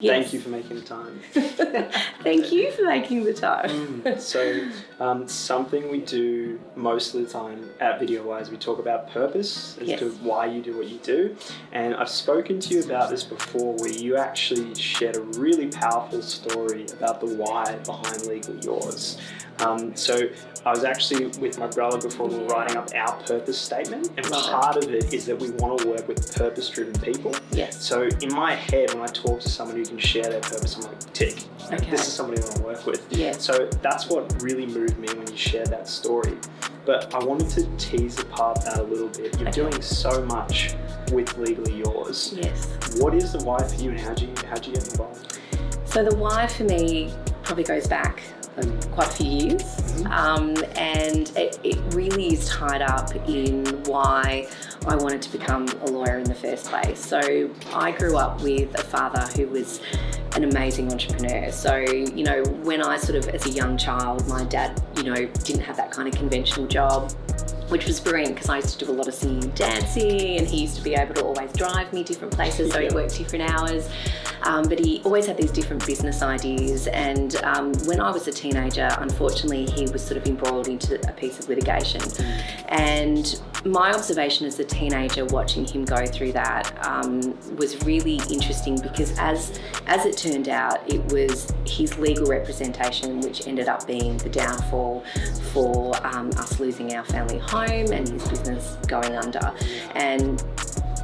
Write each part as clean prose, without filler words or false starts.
Yes. Thank you for making the time. Thank you for making the time. So something we do most of the time at VideoWise, we talk about purpose as to why you do what you do. And I've spoken to you about this before, where you actually shared a really powerful story about the why behind Legally Yours. So I was actually with my brother before we were writing up our purpose statement, and part of it is that we want to work with purpose-driven people. Yes. So in my head, when I talk to someone who can share their purpose, I'm like, tick. Okay. This is somebody I want to work with. Yeah. So that's what really moved me when you shared that story. But I wanted to tease apart that a little bit. You're doing so much with Legally Yours. Yes. What is the why for you, and how'd you get involved? So the why for me probably goes back quite a few years, and it really is tied up in why I wanted to become a lawyer in the first place. So I grew up with a father who was an amazing entrepreneur. So, you know, when I sort of, as a young child, my dad, you know, didn't have that kind of conventional job, which was brilliant because I used to do a lot of singing and dancing, and he used to be able to always drive me different places, so he worked different hours. But he always had these different business ideas, and when I was a teenager, unfortunately, he was sort of embroiled into a piece of litigation. And my observation as a teenager watching him go through that was really interesting, because as it turned out, it was his legal representation which ended up being the downfall for us losing our family home and his business going under. And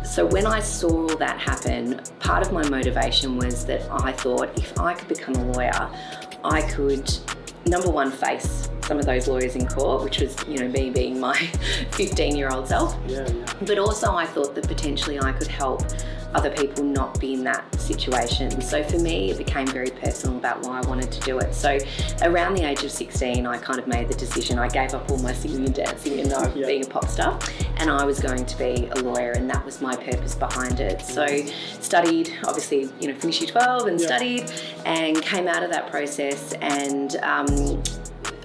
so when I saw that happen, part of my motivation was that I thought, if I could become a lawyer, I could, number one, face some of those lawyers in court, which was, you know, me being my 15-year-old self. But also I thought that potentially I could help other people not be in that situation. So for me, it became very personal about why I wanted to do it. So around the age of 16, I kind of made the decision. I gave up all my singing and dancing and being a pop star, and I was going to be a lawyer, and that was my purpose behind it. So studied, obviously, you know, finished year 12 and studied, and came out of that process, and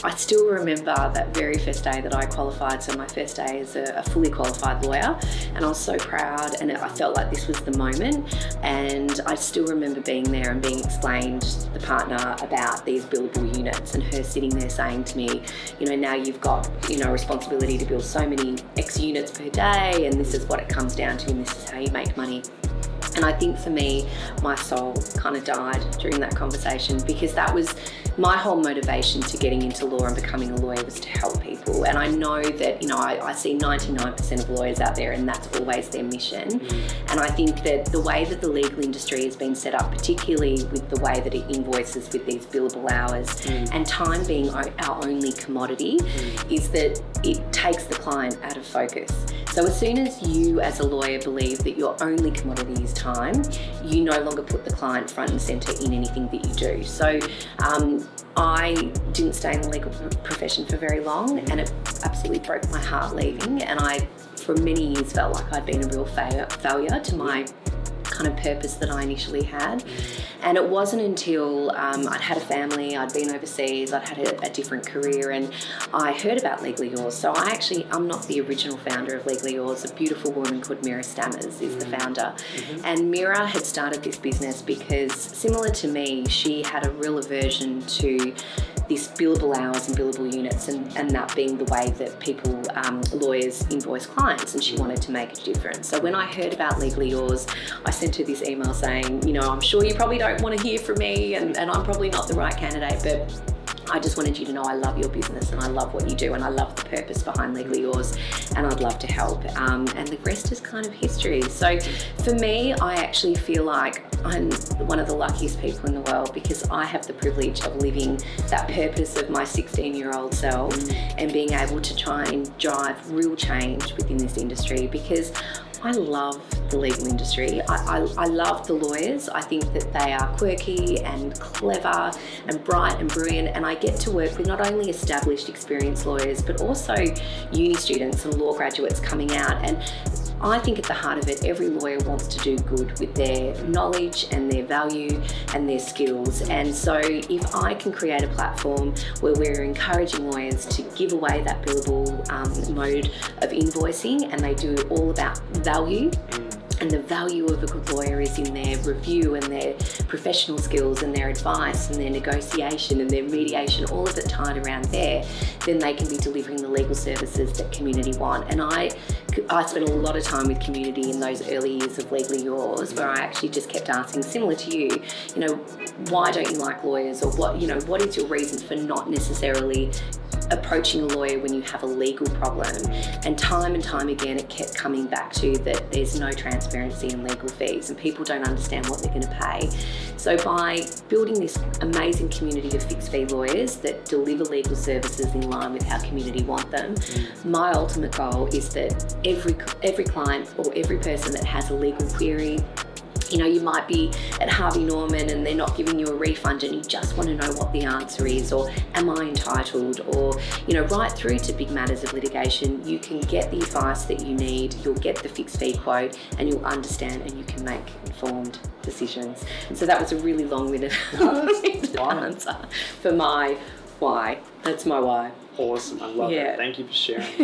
I still remember that very first day that I qualified. So my first day as a fully qualified lawyer, and I was so proud, and I felt like this was the moment. And I still remember being there and being explained to the partner about these billable units, and her sitting there saying to me, you know, now you've got, you know, a responsibility to bill so many X units per day, and this is what it comes down to, and this is how you make money. And I think for me, my soul kind of died during that conversation, because that was my whole motivation to getting into law and becoming a lawyer, was to help people. And I know that, you know, I see 99% of lawyers out there, and that's always their mission. And I think that the way that the legal industry has been set up, particularly with the way that it invoices with these billable hours, and time being our only commodity, is that it takes the client out of focus. So as soon as you as a lawyer believe that your only commodity is time, you no longer put the client front and centre in anything that you do. So I didn't stay in the legal profession for very long, and it absolutely broke my heart leaving. And I, for many years, felt like I'd been a real failure to my kind of purpose that I initially had. And it wasn't until I'd had a family, I'd been overseas, I'd had a different career, and I heard about Legally Yours. So I'm not the original founder of Legally Yours. A beautiful woman called Mira Stammers is the founder. And Mira had started this business because, similar to me, she had a real aversion to this billable hours and billable units, and that being the way that people, lawyers, invoice clients, and she wanted to make a difference. So when I heard about Legally Yours, I sent her this email saying, you know, I'm sure you probably don't want to hear from me, and I'm probably not the right candidate, but I just wanted you to know I love your business, and I love what you do, and I love the purpose behind Legally Yours, and I'd love to help. And the rest is kind of history. So for me, I actually feel like I'm one of the luckiest people in the world, because I have the privilege of living that purpose of my 16-year-old self, and being able to try and drive real change within this industry, because I love the legal industry. I love the lawyers. I think that they are quirky and clever and bright and brilliant, and I get to work with not only established, experienced lawyers, but also uni students and law graduates coming out. And I think at the heart of it, every lawyer wants to do good with their knowledge and their value and their skills. And so if I can create a platform where we're encouraging lawyers to give away that billable mode of invoicing, and they do all about value, And the value of a good lawyer is in their review and their professional skills and their advice and their negotiation and their mediation, all of it tied around there, then they can be delivering the legal services that community want. And I spent a lot of time with community in those early years of Legally Yours, where I actually just kept asking, similar to you, why don't you like lawyers, or what is your reason for not necessarily approaching a lawyer when you have a legal problem? And time again it kept coming back to that there's no transparency in legal fees and people don't understand what they're going to pay. So by building this amazing community of fixed fee lawyers that deliver legal services in line with how community want them, my ultimate goal is that every client or every person that has a legal query, you might be at Harvey Norman and they're not giving you a refund and you just want to know what the answer is, or am I entitled, or, right through to big matters of litigation, you can get the advice that you need, you'll get the fixed fee quote, and you'll understand and you can make informed decisions. So that was a really long-winded answer for my why. That's my why. Awesome. I love it. Thank you for sharing.